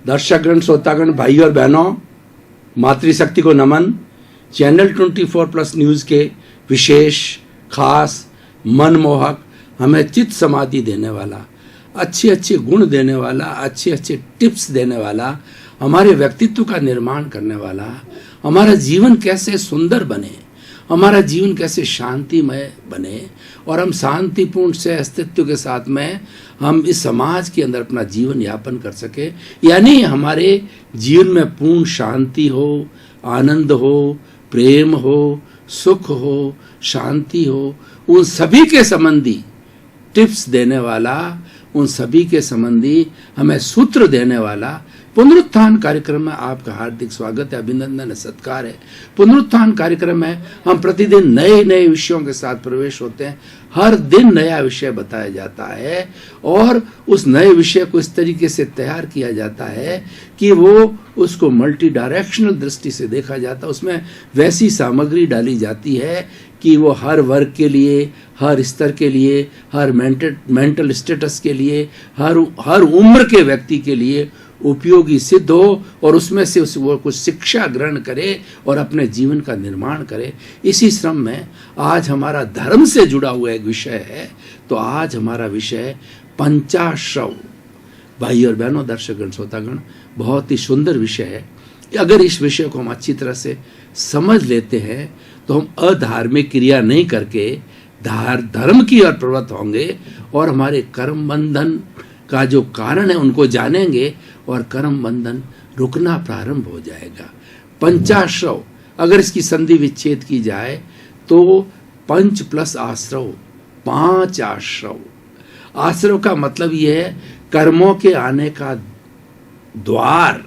दर्शकगण, श्रोतागण, भाई और बहनों, मातृशक्ति को नमन। चैनल 24+ न्यूज़ के विशेष, खास, मनमोहक, हमें चित्त समाधि देने वाला, अच्छे अच्छे गुण देने वाला, अच्छे अच्छे टिप्स देने वाला, हमारे व्यक्तित्व का निर्माण करने वाला, हमारा जीवन कैसे सुंदर बने, हमारा जीवन कैसे शांतिमय बने और हम शांतिपूर्ण से अस्तित्व के साथ में हम इस समाज के अंदर अपना जीवन यापन कर सके, यानी हमारे जीवन में पूर्ण शांति हो, आनंद हो, प्रेम हो, सुख हो, शांति हो, उन सभी के संबंधी टिप्स देने वाला, उन सभी के संबंधी हमें सूत्र देने वाला पुनरुत्थान कार्यक्रम में आपका हार्दिक स्वागत है, अभिनंदन है, सत्कार है। पुनरुत्थान कार्यक्रम में हम प्रतिदिन नए नए विषयों के साथ प्रवेश होते हैं। हर दिन नया विषय बताया जाता है और उस नए विषय को इस तरीके से तैयार किया जाता है कि वो उसको मल्टी डायरेक्शनल दृष्टि से देखा जाता है। उसमें वैसी सामग्री डाली जाती है कि वो हर वर्ग के लिए, हर स्तर के लिए, हर मेंटल स्टेटस के लिए, हर उम्र के व्यक्ति के लिए उपयोगी सिद्ध हो और उसमें से वो कुछ शिक्षा ग्रहण करे और अपने जीवन का निर्माण करे। इसी श्रम में आज हमारा धर्म से जुड़ा हुआ एक विषय है। तो आज हमारा विषय पंचाश्रव। भाई और बहनों, दर्शकगण, श्रोतागण, बहुत ही सुंदर विषय है। अगर इस विषय को हम अच्छी तरह से समझ लेते हैं तो हम अधार्मिक क्रिया नहीं करके धर्म की ओर प्रवृत्त होंगे और हमारे कर्म बंधन का जो कारण है उनको जानेंगे और कर्म बंधन रुकना प्रारंभ हो जाएगा। पंचाश्रव, अगर इसकी संधि विच्छेद की जाए तो पंच प्लस आश्रव, 5 आश्रव। आश्रव का मतलब यह है कर्मों के आने का द्वार।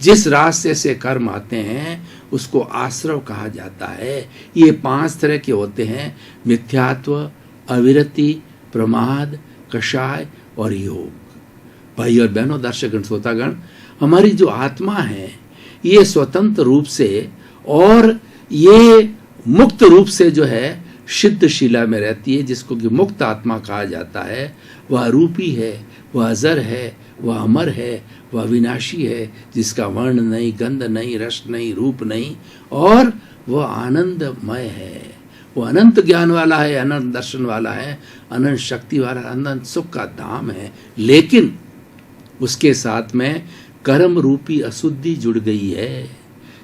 जिस रास्ते से कर्म आते हैं उसको आश्रव कहा जाता है। ये 5 तरह के होते हैं: मिथ्यात्व, अविरति, प्रमाद, कषाय और योग। भाई और बहनों, दर्शकगण, श्रोतागण, हमारी जो आत्मा है ये स्वतंत्र रूप से और ये मुक्त रूप से जो है सिद्ध शिला में रहती है, जिसको कि मुक्त आत्मा कहा जाता है। वह रूपी है, वह अजर है, वह अमर है, वह विनाशी है, जिसका वर्ण नहीं, गंध नहीं, रस नहीं, रूप नहीं, और वह आनंदमय है। वो अनंत ज्ञान वाला है, अनंत दर्शन वाला है, अनंत शक्ति वाला, अनंत सुख का धाम है। लेकिन उसके साथ में कर्म रूपी अशुद्धि जुड़ गई है,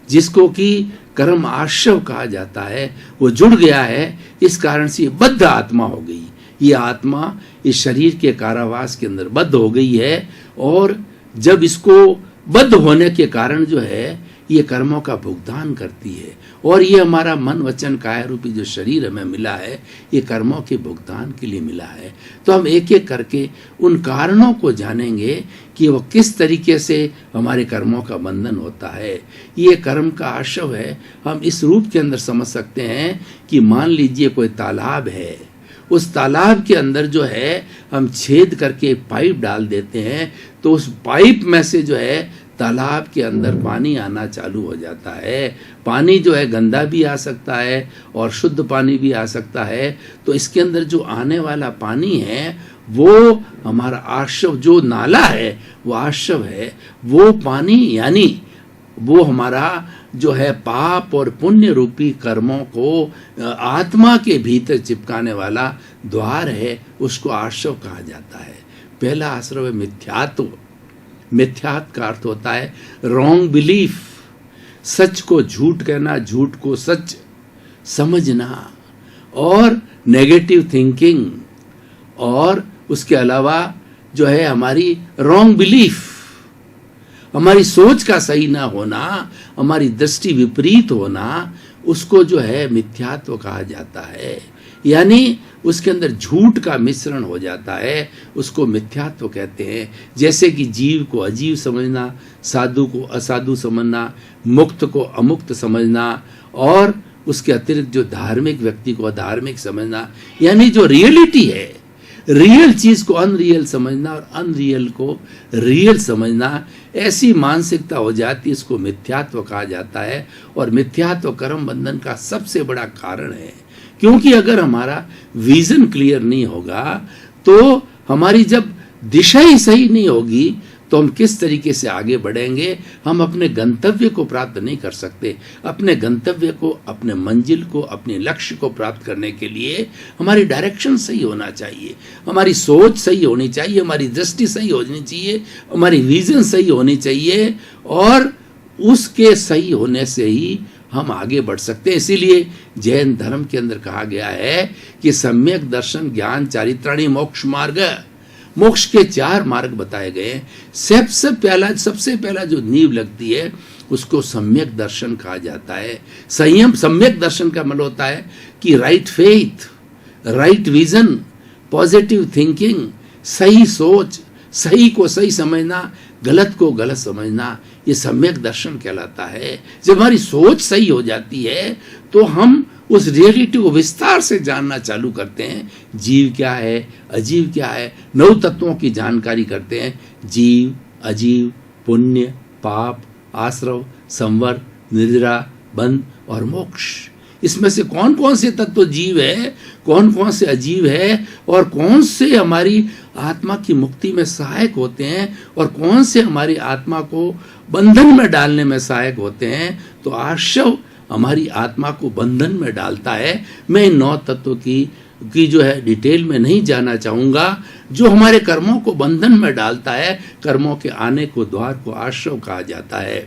जिसको कि कर्म आश्रव कहा जाता है। वो जुड़ गया है, इस कारण से ये बद्ध आत्मा हो गई। ये आत्मा इस शरीर के कारावास के अंदर बद्ध हो गई है और जब इसको बद्ध होने के कारण जो है ये कर्मों का भुगतान करती है और ये हमारा मन, वचन, काया रूपी जो शरीर हमें मिला है ये कर्मों के भुगतान के लिए मिला है। तो हम एक एक करके उन कारणों को जानेंगे कि वो किस तरीके से हमारे कर्मों का बंधन होता है। ये कर्म का आश्रव है। हम इस रूप के अंदर समझ सकते हैं कि मान लीजिए कोई तालाब है, उस तालाब के अंदर जो है हम छेद करके पाइप डाल देते हैं तो उस पाइप में से जो है तालाब के अंदर पानी आना चालू हो जाता है। पानी जो है गंदा भी आ सकता है और शुद्ध पानी भी आ सकता है। तो इसके अंदर जो आने वाला पानी है वो हमारा आश्रव, जो नाला है वो आश्रव है। वो पानी यानी वो हमारा जो है पाप और पुण्य रूपी कर्मों को आत्मा के भीतर चिपकाने वाला द्वार है, उसको आश्रव कहा जाता है। पहला आश्रव है मिथ्यात्व। मिथ्यात्व का अर्थ होता है रॉन्ग बिलीफ, सच को झूठ कहना, झूठ को सच समझना, और नेगेटिव थिंकिंग, और उसके अलावा जो है हमारी रॉन्ग बिलीफ, हमारी सोच का सही ना होना, हमारी दृष्टि विपरीत होना, उसको जो है मिथ्यात्व कहा जाता है। यानी उसके अंदर झूठ का मिश्रण हो जाता है, उसको मिथ्यात्व कहते हैं। जैसे कि जीव को अजीव समझना, साधु को असाधु समझना, मुक्त को अमुक्त समझना, और उसके अतिरिक्त जो धार्मिक व्यक्ति को अधार्मिक समझना। यानी जो रियलिटी है, रियल चीज को अनरियल समझना और अनरियल को रियल समझना, ऐसी मानसिकता हो जाती है, इसको मिथ्यात्व कहा जाता है। और मिथ्यात्व कर्म बंधन का सबसे बड़ा कारण है, क्योंकि अगर हमारा विजन क्लियर नहीं होगा तो हमारी जब दिशा ही सही नहीं होगी तो हम किस तरीके से आगे बढ़ेंगे? हम अपने गंतव्य को प्राप्त नहीं कर सकते। अपने गंतव्य को, अपने मंजिल को, अपने लक्ष्य को प्राप्त करने के लिए हमारी डायरेक्शन सही होना चाहिए, हमारी सोच सही होनी चाहिए, हमारी दृष्टि सही होनी चाहिए, हमारी विजन सही होनी चाहिए, और उसके सही होने से ही हम आगे बढ़ सकते हैं। इसीलिए जैन धर्म के अंदर कहा गया है कि सम्यक दर्शन ज्ञान चारित्राणी मोक्ष मार्ग, मोक्ष के 4 मार्ग बताए गए हैं। सबसे पहला जो नींव लगती है उसको सम्यक दर्शन कहा जाता है। संयम, सम्यक दर्शन का मतलब होता है कि right faith, right vision, positive thinking, सही सोच, सही को सही समझना, गलत को गलत समझना, ये सम्यक दर्शन कहलाता है। जब हमारी सोच सही हो जाती है तो हम उस रियलिटी को विस्तार से जानना चालू करते हैं। जीव क्या है, अजीव क्या है, 9 तत्वों की जानकारी करते हैं। जीव, अजीव, पुण्य, पाप, आश्रव, संवर, निद्रा, बंध और मोक्ष। इसमें से कौन कौन से तत्व जीव है, कौन कौन से अजीव है, और कौन से हमारी आत्मा की मुक्ति में सहायक होते हैं, और कौन से हमारी आत्मा को बंधन में डालने में सहायक होते हैं। तो आश्रव हमारी आत्मा को बंधन में डालता है। मैं इन 9 तत्वों की जो है डिटेल में नहीं जाना चाहूंगा। जो हमारे कर्मों को बंधन में डालता है, कर्मों के आने को द्वार को आश्रव कहा जाता है।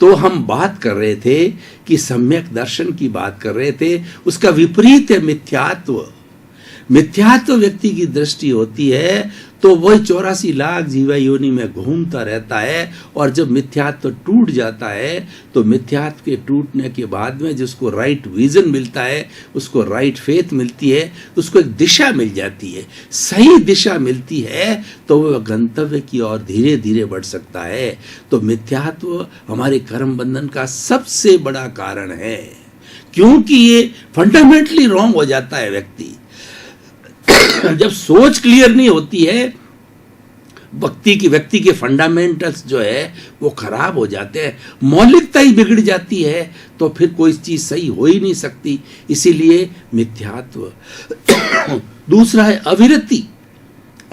तो हम बात कर रहे थे कि सम्यक दर्शन की बात कर रहे थे। उसका विपरीत है मिथ्यात्व। मिथ्यात्व व्यक्ति की दृष्टि होती है तो वही 84 लाख जीवा योनि में घूमता रहता है, और जब मिथ्यात्व टूट जाता है तो मिथ्यात्व के टूटने के बाद में जिसको राइट विजन मिलता है, उसको राइट फेथ मिलती है, उसको एक दिशा मिल जाती है, सही दिशा मिलती है, तो वह गंतव्य की ओर धीरे धीरे बढ़ सकता है। तो मिथ्यात्व हमारे कर्म बंधन का सबसे बड़ा कारण है, क्योंकि ये फंडामेंटली रॉन्ग हो जाता है व्यक्ति। जब सोच क्लियर नहीं होती है, व्यक्ति के फंडामेंटल्स जो है वो खराब हो जाते हैं, मौलिकता ही बिगड़ जाती है, तो फिर कोई चीज सही हो ही नहीं सकती। इसीलिए मिथ्यात्व। दूसरा है अविरति।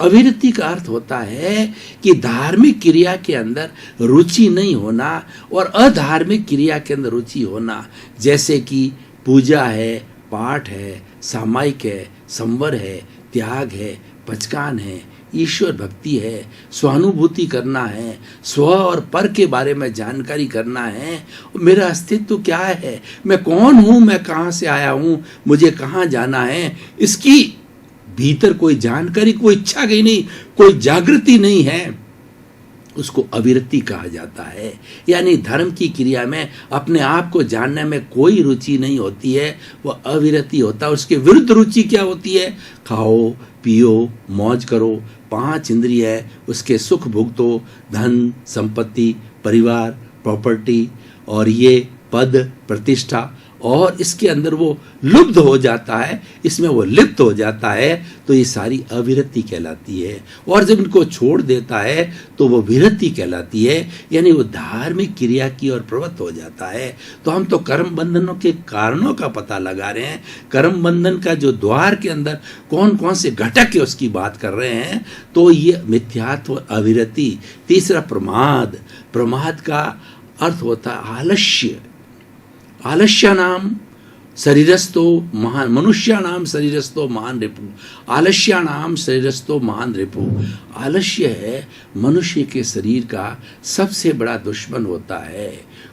अविरति का अर्थ होता है कि धार्मिक क्रिया के अंदर रुचि नहीं होना और अधार्मिक क्रिया के अंदर रुचि होना, जैसे कि पूजा है, पाठ है, सामायिक है, संवर है, त्याग है, पचकान है, ईश्वर भक्ति है, स्वानुभूति करना है, स्व और पर के बारे में जानकारी करना है। मेरा अस्तित्व क्या है, मैं कौन हूँ, मैं कहाँ से आया हूँ, मुझे कहाँ जाना है, इसकी भीतर कोई जानकारी, कोई इच्छा की नहीं, कोई जागृति नहीं है, उसको अविरति कहा जाता है। यानी धर्म की क्रिया में अपने आप को जानने में कोई रुचि नहीं होती है, वह अविरति होता है। उसके विरुद्ध रुचि क्या होती है? खाओ, पियो, मौज करो, 5 इंद्रिय है, उसके सुख भुगतो, धन, संपत्ति, परिवार, प्रॉपर्टी, और ये पद, प्रतिष्ठा, और इसके अंदर वो लुप्त हो जाता है, इसमें वो लिप्त हो जाता है, तो ये सारी अविरति कहलाती है। और जब इनको छोड़ देता है तो वो विरति कहलाती है, यानी वो धार्मिक क्रिया की ओर प्रवृत्त हो जाता है। तो हम तो कर्म बंधनों के कारणों का पता लगा रहे हैं, कर्म बंधन का जो द्वार के अंदर कौन कौन से घटक है उसकी बात कर रहे हैं। तो ये मिथ्यात्व, अविरति। तीसरा प्रमाद। प्रमाद का अर्थ होता है आलस्य। आलस्यानाम शरीरस्थो महान, मनुष्यानाम शरीरस्थो महान रिपु, आलस्यानाम शरीरस्थो महान रिपु। आलस्य है मनुष्य के शरीर का सबसे बड़ा दुश्मन होता है।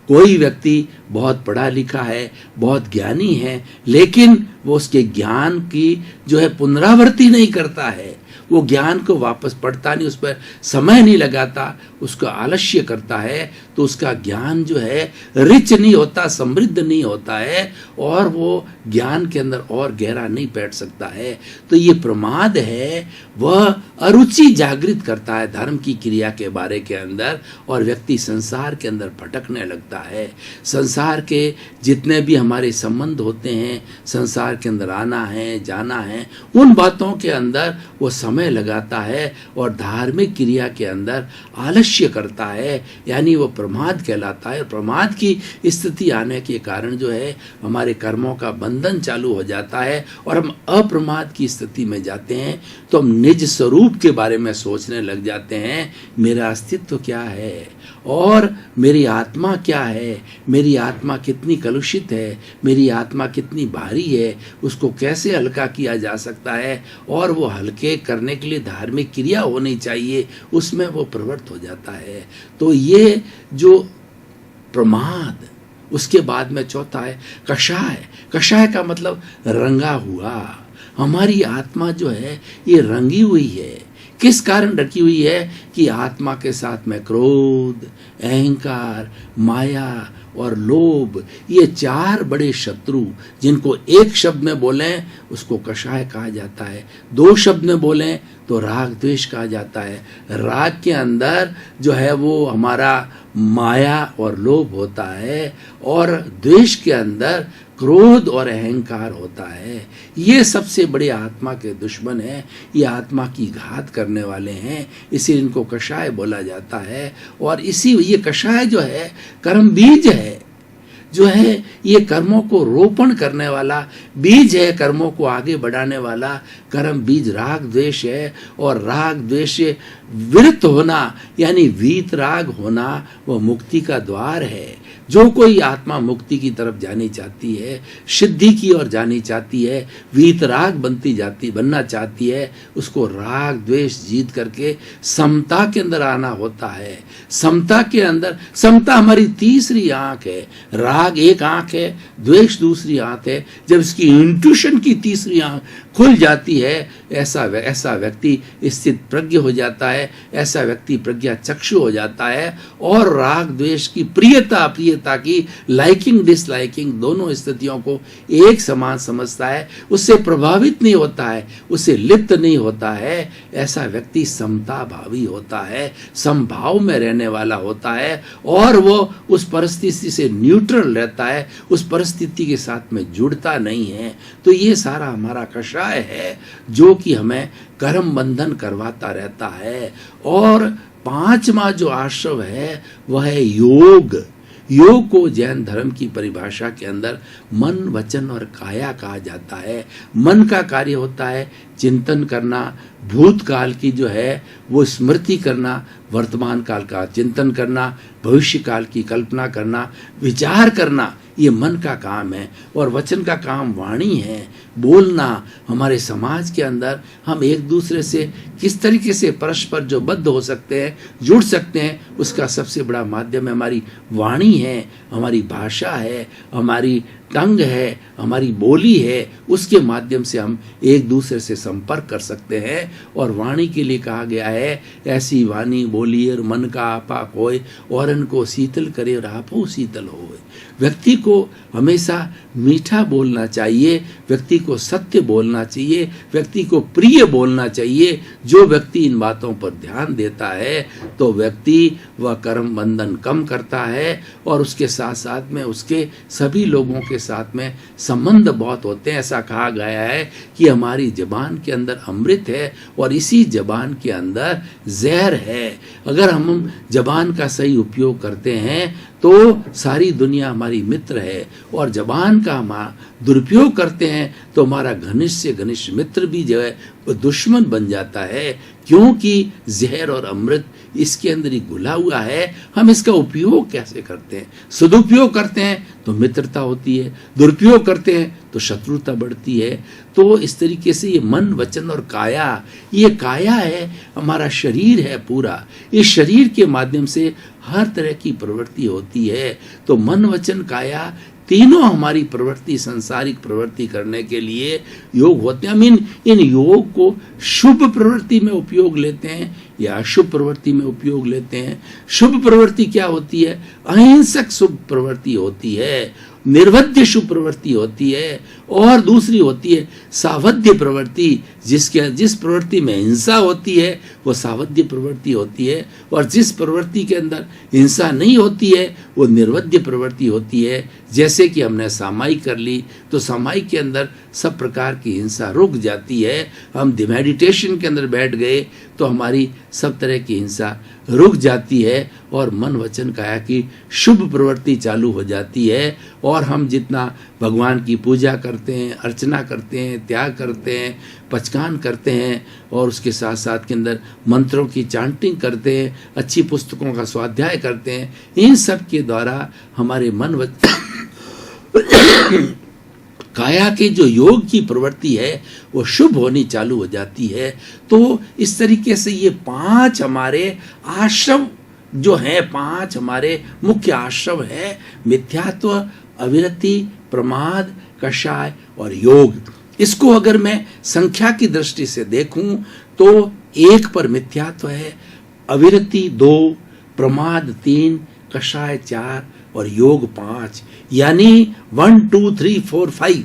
कोई व्यक्ति बहुत पढ़ा लिखा है, बहुत ज्ञानी है, लेकिन वो उसके ज्ञान की जो है पुनरावृत्ति नहीं करता है, वो ज्ञान को वापस पढ़ता नहीं, उस पर समय नहीं लगाता, उसका आलस्य करता है, तो उसका ज्ञान जो है रिच नहीं होता, समृद्ध नहीं होता है, और वो ज्ञान के अंदर और गहरा नहीं बैठ सकता है। तो ये प्रमाद है, वह अरुचि जागृत करता है धर्म की क्रिया के बारे के अंदर, और व्यक्ति संसार के अंदर भटकने लगता है। संसार संसार के जितने भी हमारे संबंध होते हैं, संसार के अंदर आना है जाना है, उन बातों के अंदर वो समय लगाता है और धार्मिक क्रिया के अंदर आलस्य करता है, यानी वो प्रमाद कहलाता है। प्रमाद की स्थिति आने के कारण जो है हमारे कर्मों का बंधन चालू हो जाता है और हम अप्रमाद की स्थिति में जाते हैं। तो हम निज स्वरूप के बारे में सोचने लग जाते हैं, मेरा अस्तित्व क्या है और मेरी आत्मा क्या है, मेरी आत्मा कितनी कलुषित है, मेरी आत्मा कितनी भारी है, उसको कैसे हल्का किया जा सकता है, और वो हल्के करने के लिए धार्मिक क्रिया होनी चाहिए, उसमें वो प्रवृत्त हो जाता है। तो ये जो प्रमाद, उसके बाद में चौथा है कषाय। कषाय का मतलब रंगा हुआ। हमारी आत्मा जो है ये रंगी हुई है। किस कारण रखी हुई है कि आत्मा के साथ में क्रोध, अहंकार, माया और लोभ, ये चार बड़े शत्रु, जिनको एक शब्द में बोलें उसको कषाय कहा जाता है, दो शब्द में बोलें तो राग द्वेष कहा जाता है। राग के अंदर जो है वो हमारा माया और लोभ होता है और द्वेष के अंदर क्रोध और अहंकार होता है। ये सबसे बड़े आत्मा के दुश्मन हैं, ये आत्मा की घात करने वाले हैं, इसीलिए इनको कषाय बोला जाता है। और इसी ये कषाय जो है कर्म बीज है, जो है ये कर्मों को रोपण करने वाला बीज है, कर्मों को आगे बढ़ाने वाला कर्म बीज राग द्वेष है। और राग द्वेष से विरत होना यानी वीत राग होना वो मुक्ति का द्वार है। जो कोई आत्मा मुक्ति की तरफ जानी चाहती है, सिद्धि की ओर जानी चाहती है, वीतराग बनना चाहती है, उसको राग द्वेष जीत करके समता के अंदर आना होता है। समता के अंदर, समता हमारी तीसरी आंख है। राग एक आंख है, द्वेष दूसरी आंख है। जब इसकी इंट्यूशन की तीसरी आंख खुल जाती है, ऐसा व्यक्ति स्थित प्रज्ञ हो जाता है, ऐसा व्यक्ति प्रज्ञा चक्षु हो जाता है और राग द्वेष की प्रियता की लाइकिंग डिसलाइकिंग दोनों स्थितियों को एक समान समझता है, उससे प्रभावित नहीं होता है, उससे लिप्त नहीं होता है। ऐसा व्यक्ति समता भावी होता है, समभाव में रहने वाला होता है और वो उस परिस्थिति से न्यूट्रल रहता है, उस परिस्थिति के साथ में जुड़ता नहीं है। तो ये सारा हमारा कषाय है जो कि हमें कर्म बंधन करवाता रहता है। और पांचवा जो आश्रव है वह है योग। योग को जैन धर्म की परिभाषा के अंदर मन, वचन और काया कहा जाता है। मन का कार्य होता है चिंतन करना, भूतकाल की जो है वो स्मृति करना, वर्तमान काल का चिंतन करना, भविष्य काल की कल्पना करना, विचार करना, ये मन का काम है। और वचन का काम वाणी है, बोलना। हमारे समाज के अंदर हम एक दूसरे से किस तरीके से परस्पर जो बद्ध हो सकते हैं, जुड़ सकते हैं, उसका सबसे बड़ा माध्यम हमारी वाणी है, हमारी भाषा है, हमारी टंग है, हमारी बोली है। उसके माध्यम से हम एक दूसरे से संपर्क कर सकते हैं। और वाणी के लिए कहा गया है, ऐसी वाणी बोलिए मन का आपा कोय, और इनको शीतल करे और आपो शीतल होए। व्यक्ति को हमेशा मीठा बोलना चाहिए, व्यक्ति को सत्य बोलना चाहिए, व्यक्ति को प्रिय बोलना चाहिए। जो व्यक्ति इन बातों पर ध्यान देता है तो व्यक्ति वह कर्म बंधन कम करता है और उसके साथ साथ में उसके सभी लोगों के साथ में संबंध बहुत होते हैं। ऐसा कहा गया है कि हमारी जबान के अंदर अमृत है और इसी जबान के अंदर जहर है। अगर हम जबान का सही उपयोग करते हैं तो सारी दुनिया हमारी मित्र है, और जबान का हम दुरुपयोग करते हैं तो हमारा घनिष्ठ से घनिष्ठ मित्र भी जो है वो दुश्मन बन जाता है, क्योंकि जहर और अमृत इसके अंदर ही घुला हुआ है। हम इसका उपयोग कैसे करते हैं? सदुपयोग करते हैं तो मित्रता होती है, दुरुपयोग करते हैं तो शत्रुता बढ़ती है। तो इस तरीके से ये मन, वचन और काया, ये काया है, हमारा शरीर है पूरा। इस शरीर के माध्यम से हर तरह की प्रवृत्ति होती है। तो मन, वचन, काया तीनों हमारी प्रवृत्ति, सांसारिक प्रवृत्ति करने के लिए योग होते हैं। हम इन योग को शुभ प्रवृत्ति में उपयोग लेते हैं या अशुभ प्रवृत्ति में उपयोग लेते हैं। शुभ प्रवृत्ति क्या होती है? अहिंसक शुभ प्रवृत्ति होती है, निर्वध्य शुभ प्रवृत्ति होती है, और दूसरी होती है सावध्य प्रवृत्ति, जिस प्रवृत्ति में हिंसा होती है वो सावध्य प्रवृत्ति होती है, और जिस प्रवृत्ति के अंदर हिंसा नहीं होती है वो निर्वध्य प्रवृत्ति होती है। जैसे कि हमने सामायिक कर ली तो सामायिक के अंदर सब प्रकार की हिंसा रुक जाती है। हम मेडिटेशन के अंदर बैठ गए तो हमारी सब तरह की हिंसा रुक जाती है, और मन वचन काया की शुभ प्रवृत्ति चालू हो जाती है, और हम जितना भगवान की पूजा करते हैं, अर्चना करते हैं, त्याग करते हैं, पचकान करते हैं, और उसके साथ साथ के अंदर मंत्रों की चांटिंग करते हैं, अच्छी पुस्तकों का स्वाध्याय करते हैं, इन सब के द्वारा हमारे मन वचन काया के जो योग की प्रवृत्ति है वो शुभ होनी चालू हो जाती है। तो इस तरीके से ये 5 हमारे आश्रम जो हैं, 5 हमारे मुख्य आश्रम है, मिथ्यात्व, अविरति, प्रमाद, कषाय और योग। इसको अगर मैं संख्या की दृष्टि से देखूं तो 1 पर मिथ्यात्व है, अविरति 2, प्रमाद 3, कषाय 4 और योग 5, यानी 1 2 3 4 5।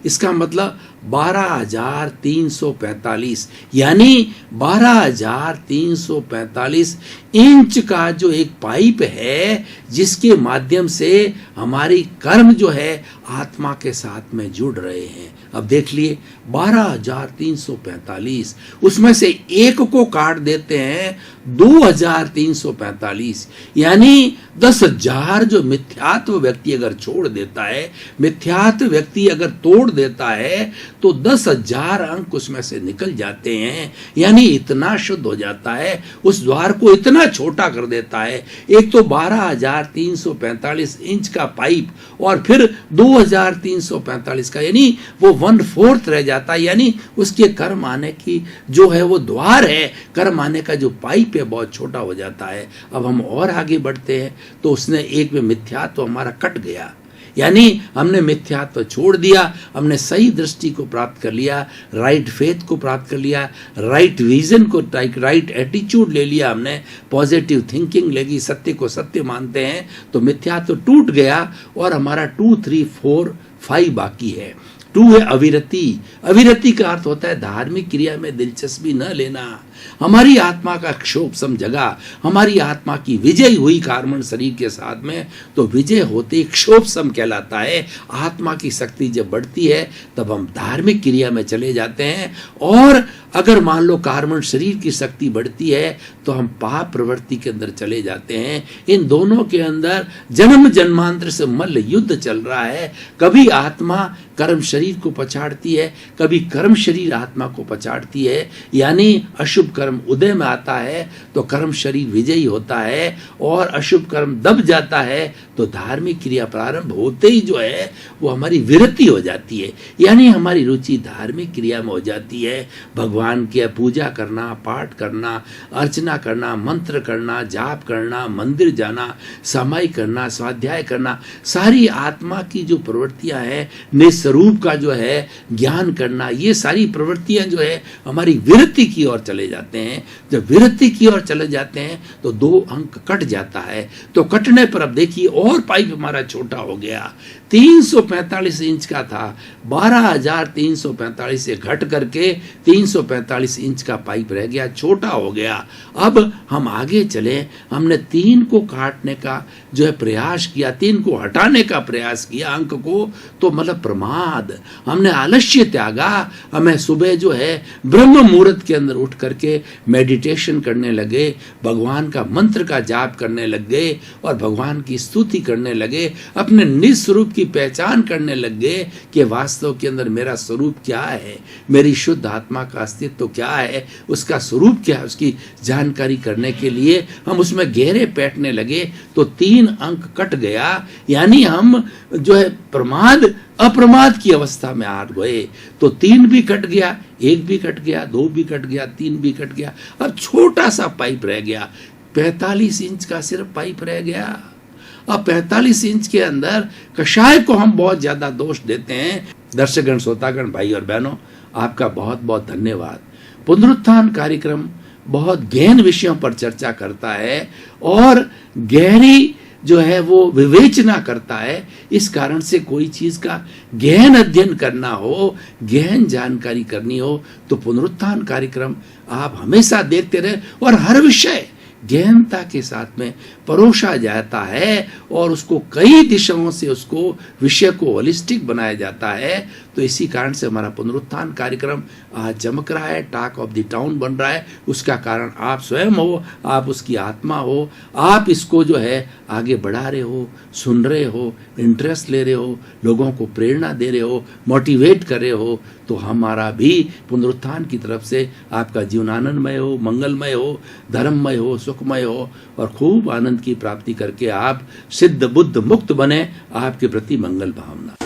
इसका मतलब 12,345, यानी 12,345 इंच का जो एक पाइप है जिसके माध्यम से हमारी कर्म जो है आत्मा के साथ में जुड़ रहे हैं। अब देख लिए 12,345, उसमें से 1 को काट देते हैं 2,345, यानी 10,000 जो मिथ्यात्व व्यक्ति अगर छोड़ देता है, मिथ्यात्व व्यक्ति अगर तोड़ देता है तो 10,000 अंक उसमें से निकल जाते हैं, यानी इतना शुद्ध हो जाता है, उस द्वार को इतना छोटा कर देता है। एक तो 12,345 इंच का पाइप और फिर 2,345 का, यानी वो 1/4 रह जाता है, यानी उसके कर्म आने की जो है वो द्वार है, कर्म आने का जो पाइप है बहुत छोटा हो जाता है। अब हम और आगे बढ़ते हैं तो उसने एक में मिथ्यात्व तो हमारा कट गया, यानी हमने मिथ्यात्व छोड़ दिया, हमने सही दृष्टि को प्राप्त कर लिया, राइट फेथ को प्राप्त कर लिया, राइट विजन को, राइट एटीट्यूड ले लिया, हमने पॉजिटिव थिंकिंग लेगी, सत्य को सत्य मानते हैं, तो मिथ्यात्व टूट गया और हमारा 2 3 4 5 बाकी है। 2 है अविरति। अविरति का अर्थ होता है धार्मिक क्रिया में दिलचस्पी न लेना। हमारी आत्मा का क्षोभ सम जगा, हमारी आत्मा की विजय हुई कार्बन शरीर के साथ में, तो विजय होते क्षोभ सम कहलाता है। आत्मा की शक्ति जब बढ़ती है तब हम धार्मिक क्रिया में चले जाते हैं, और अगर मान लो कार्बन शरीर की शक्ति बढ़ती है तो हम पाप प्रवृत्ति के अंदर चले जाते हैं। इन दोनों के अंदर जन्म जन्मांतर से मल्ल युद्ध चल रहा है। कभी आत्मा कर्म शरीर को पछाड़ती है, कभी कर्म शरीर आत्मा को पछाड़ती है, यानी अशुभ कर्म उदय में आता है तो कर्म शरीर विजयी होता है, और अशुभ कर्म दब जाता है तो धार्मिक क्रिया प्रारंभ होते ही जो है वो हमारी विरति हो जाती है, यानी हमारी रुचि धार्मिक क्रिया में हो जाती है। भगवान की पूजा करना, पाठ करना, अर्चना करना, मंत्र करना, जाप करना, मंदिर जाना, समाई करना, स्वाध्याय करना, सारी आत्मा की जो प्रवृत्तियां हैं, निस्वरूप का जो है ज्ञान करना, ये सारी प्रवृत्तियां जो है हमारी विरति की ओर चले जाते हैं। जब विरति की ओर चले जाते हैं तो 2 अंक कट जाता है। तो कटने पर अब देखिए और पाइप हमारा छोटा हो गया, 345 इंच का था, 12,345 से घट करके 345 इंच का पाइप रह गया, छोटा हो गया। अब हम आगे चले, हमने 3 को काटने का जो है प्रयास किया, 3 को हटाने का प्रयास किया अंक को, तो मतलब प्रमाद, हमने आलस्य त्यागा। हमें सुबह जो है ब्रह्म मुहूर्त के अंदर उठ करके मेडिटेशन करने लगे, भगवान का मंत्र का जाप करने लग गए और भगवान की स्तुति करने लगे, अपने निस्वरूप की पहचान करने लग गए कि वास्तव के अंदर मेरा स्वरूप क्या है, मेरी शुद्ध आत्मा का अस्तित्व क्या है, उसका स्वरूप क्या है, उसकी जानकारी करने के लिए हम उसमें गहरे बैठने लगे। तो 3 अंक कट गया, यानी हम जो है प्रमाद अप्रमाद की अवस्था में आ गए। तो 3 भी कट गया, 1 भी कट गया, 2 भी कट गया, 3 भी कट गया। अब छोटा सा पाइप रह गया, 45 इंच का सिर्फ पाइप रह गया। अब 45 इंच के अंदर कषाय को हम बहुत ज्यादा दोष देते हैं। दर्शकगण, श्रोतागण, भाई और बहनों, आपका बहुत बहुत धन्यवाद। पुनरुत्थान कार्यक्रम बहुत गहन विषयों पर चर्चा करता है और गहरी जो है वो विवेचना करता है। इस कारण से कोई चीज का गहन अध्ययन करना हो, गहन जानकारी करनी हो तो पुनरुत्थान कार्यक्रम आप हमेशा देखते रहे और हर विषय गहनता के साथ में परोसा जाता है और उसको कई दिशाओं से उसको विषय को होलिस्टिक बनाया जाता है। तो इसी कारण से हमारा पुनरुत्थान कार्यक्रम आज चमक रहा है, टॉक ऑफ द टाउन बन रहा है। उसका कारण आप स्वयं हो, आप उसकी आत्मा हो, आप इसको जो है आगे बढ़ा रहे हो, सुन रहे हो, इंटरेस्ट ले रहे हो, लोगों को प्रेरणा दे रहे हो, मोटिवेट कर रहे हो। तो हमारा भी पुनरुत्थान की तरफ से आपका जीवन आनंदमय हो, मंगलमय हो, धर्ममय हो, सुखमय हो और खूब आनंद की प्राप्ति करके आप सिद्ध बुद्ध मुक्त बने। आपके प्रति मंगल भावना।